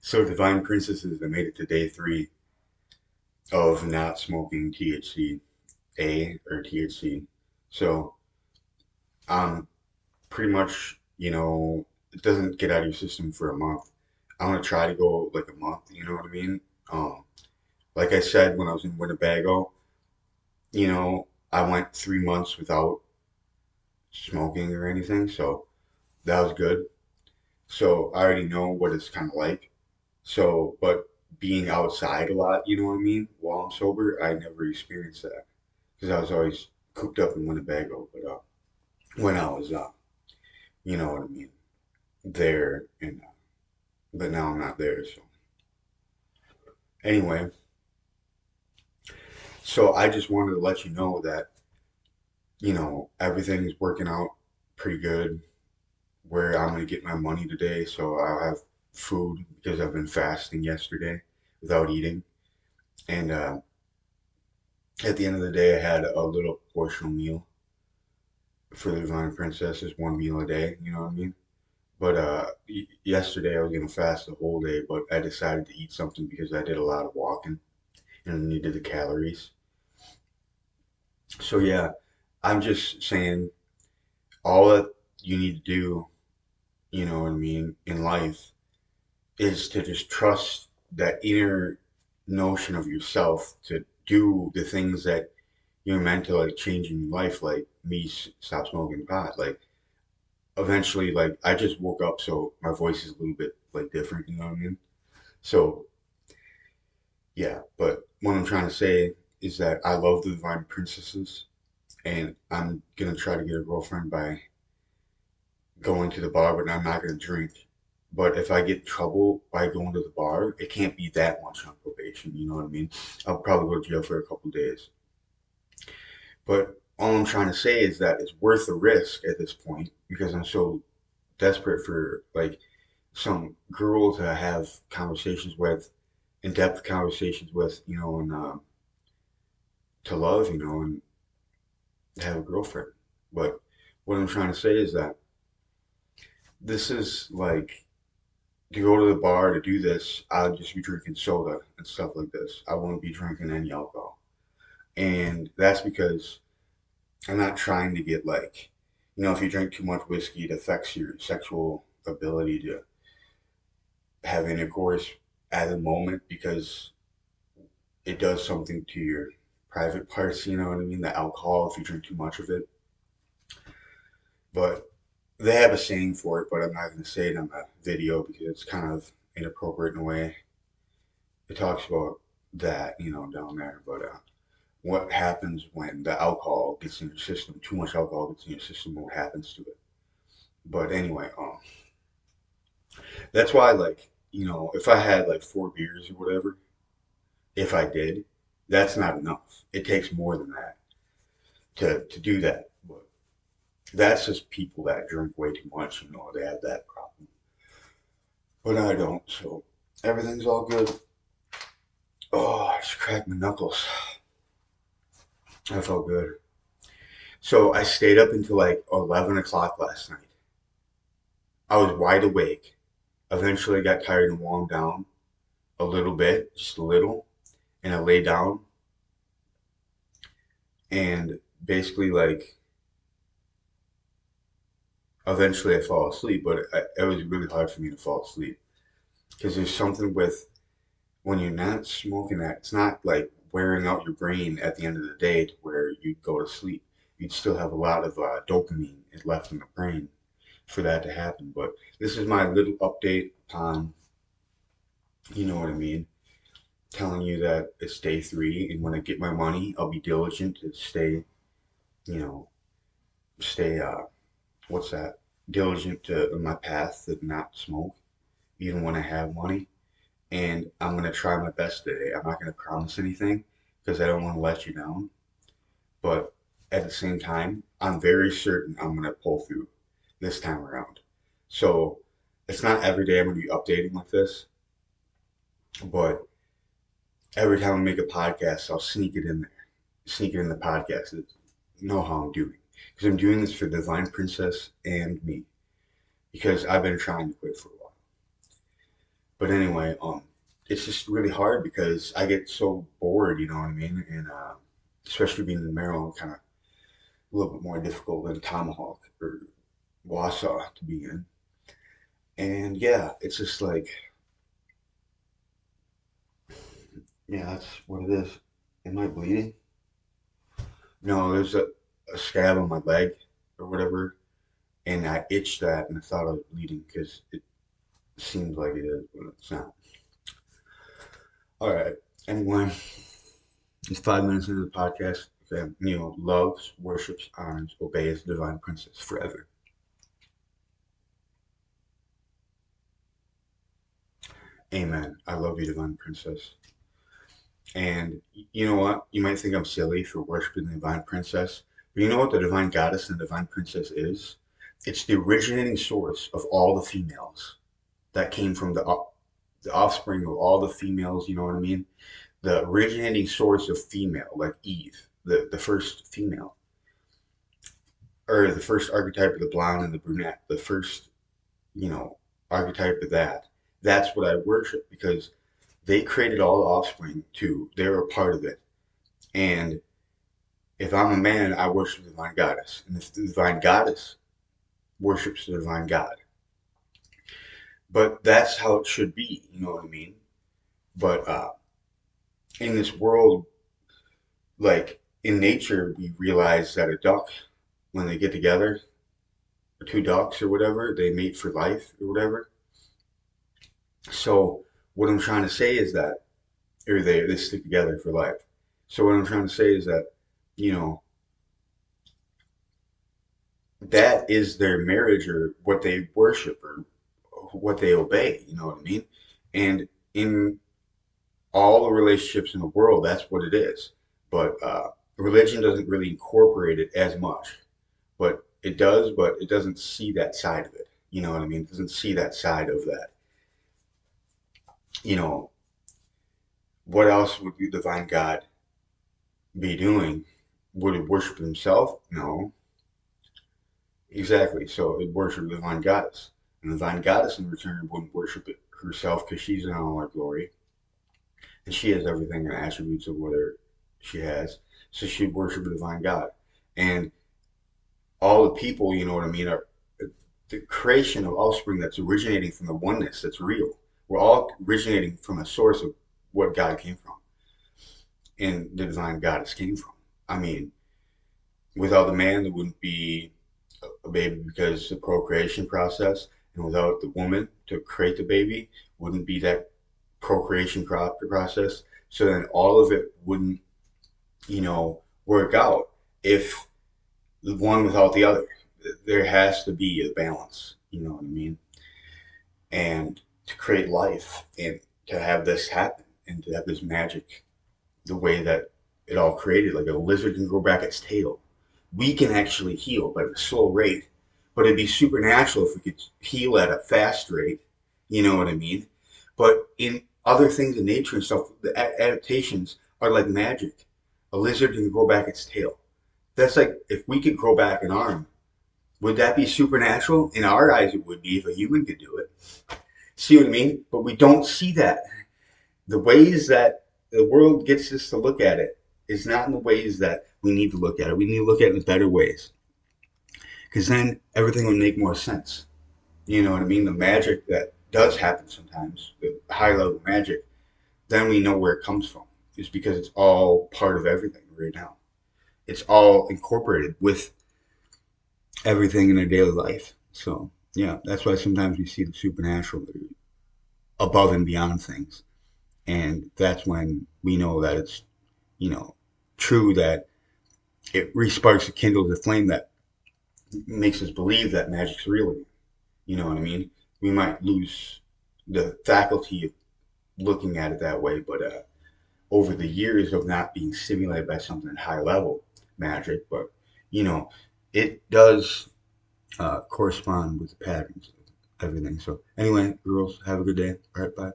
So Divine Princesses, I made it to day 3 of not smoking THC A or THC. So pretty much, it doesn't get out of your system for a month. I'm gonna try to go like a month, you know what I mean? Um, like I said, when I was in Winnebago, I went 3 months without smoking or anything, so that was good. So I already know what it's kind of like. So, but being outside a lot, you know what I mean? While I'm sober, I never experienced that because I was always cooped up in Winnebago. But when I was, you know what I mean, there, and but now I'm not there. So anyway, so I just wanted to let you know that everything's working out pretty good. Where I'm gonna get my money today, so I'll have food because I've been fasting yesterday without eating, and at the end of the day, I had a little portional meal for the Divine Princesses, one meal a day, you know what I mean? But yesterday I was gonna fast the whole day, but I decided to eat something because I did a lot of walking and I needed the calories. So yeah, I'm just saying all that you need to do, you know what I mean, in life is to just trust that inner notion of yourself to do the things that you're meant to like change in your life, like me stop smoking pot. Like eventually, like I just woke up, so my voice is a little bit like different, you know what I mean? So yeah, but what I'm trying to say is that I love the Divine Princesses, and I'm gonna try to get a girlfriend by going to the bar, but I'm not gonna drink. But if I get in trouble by going to the bar, it can't be that much on probation, you know what I mean? I'll probably go to jail for a couple days. But all I'm trying to say is that it's worth the risk at this point because I'm so desperate for like some girl to have conversations with, in-depth conversations with, and to love, and have a girlfriend. But what I'm trying to say is that this is like to go to the bar to do this, I'll just be drinking soda and stuff like this. I won't be drinking any alcohol. And that's because I'm not trying to get like, if you drink too much whiskey, it affects your sexual ability to have intercourse at the moment because it does something to your private parts, you know what I mean? The alcohol, if you drink too much of it. But they have a saying for it, but I'm not going to say it on the video because it's kind of inappropriate in a way. It talks about that, down there. But what happens when the alcohol gets in your system? Too much alcohol gets in your system. What happens to it? But anyway, that's why, like, if I had like 4 beers or whatever, if I did, that's not enough. It takes more than that to do that. But that's just people that drink way too much, they have that problem. But I don't, so everything's all good. Oh, I just cracked my knuckles. I felt good. So I stayed up until like 11 o'clock last night. I was wide awake. Eventually got tired and wound down a little bit, just a little, and I lay down and basically like eventually I fall asleep, but it was really hard for me to fall asleep because there's something with when you're not smoking that, it's not like wearing out your brain at the end of the day to where you'd go to sleep. You'd still have a lot of dopamine left in the brain for that to happen. But this is my little update on, you know what I mean, telling you that it's day 3, and when I get my money, I'll be diligent to stay, you know, stay, what's that? Diligent to my path to not smoke, even when I have money. And I'm gonna try my best today. I'm not gonna promise anything because I don't want to let you down. But at the same time, I'm very certain I'm gonna pull through this time around. So it's not every day I'm gonna be updating like this, but every time I make a podcast, I'll sneak it in there, sneak it in the podcast. Know how I'm doing because I'm doing this for Divine Princess and me because I've been trying to quit for a while. But anyway, it's just really hard because I get so bored, you know what I mean? And especially being in Maryland, kind of a little bit more difficult than Tomahawk or Wausau to be in. And yeah, it's just like, yeah, that's what it is. Am I bleeding? No, there's a scab on my leg or whatever, and I itched that and I thought I was bleeding because it seems like it is, but it's not. All right. Anyway, it's 5 minutes into the podcast. Okay, loves, worships, honors, obeys the divine princess forever. Amen. I love you, divine princess. And you know what? You might think I'm silly for worshiping the divine princess, but you know what the divine goddess and the divine princess is? It's the originating source of all the females that came from the offspring of all the females. You know what I mean? The originating source of female, like Eve, the first female, or the first archetype of the blonde and the brunette, the first, you know, archetype of that. That's what I worship because they created all the offspring too. They were a part of it. And if I'm a man, I worship the divine goddess. And if the divine goddess worships the divine God. But that's how it should be, you know what I mean? But in this world, like in nature, we realize that a duck, when they get together, two ducks or whatever, they mate for life or whatever. So what I'm trying to say is that, or they stick together for life. So what I'm trying to say is that, you know, that is their marriage or what they worship or what they obey. You know what I mean? And in all the relationships in the world, that's what it is. But religion doesn't really incorporate it as much. But it does, but it doesn't see that side of it. You know what I mean? It doesn't see that side of that. You know, what else would the divine God be doing? Would it worship himself? No. Exactly. So it worship the divine goddess. And the divine goddess in return wouldn't worship it herself because she's in all her glory. And she has everything and attributes of whatever she has. So she'd worship the divine God. And all the people, you know what I mean, are the creation of offspring that's originating from the oneness that's real. We're all originating from a source of what God came from and the divine goddess came from. I mean, without the man, there wouldn't be a baby because the procreation process, and without the woman to create the baby, wouldn't be that procreation process. So then all of it wouldn't, work out if the one without the other. There has to be a balance. You know what I mean? And to create life and to have this happen and to have this magic the way that it all created, like a lizard can grow back its tail. We can actually heal but at a slow rate. But it'd be supernatural if we could heal at a fast rate. You know what I mean? But in other things in nature and stuff, the adaptations are like magic. A lizard can grow back its tail. That's like if we could grow back an arm, would that be supernatural? In our eyes, it would be if a human could do it. See what I mean? But we don't see that. The ways that the world gets us to look at it is not in the ways that we need to look at it. We need to look at it in better ways. Because then everything would make more sense. You know what I mean? The magic that does happen sometimes, the high level magic, then we know where it comes from. It's because it's all part of everything right now. It's all incorporated with everything in their daily life. So, yeah, that's why sometimes we see the supernatural above and beyond things. And that's when we know that it's, you know, true that it resparks, it kindles a flame that makes us believe that magic's real. You know what I mean? We might lose the faculty of looking at it that way, but over the years of not being stimulated by something at high level magic, but you know, it does correspond with the patterns of everything. So anyway, girls, have a good day. All right, bye.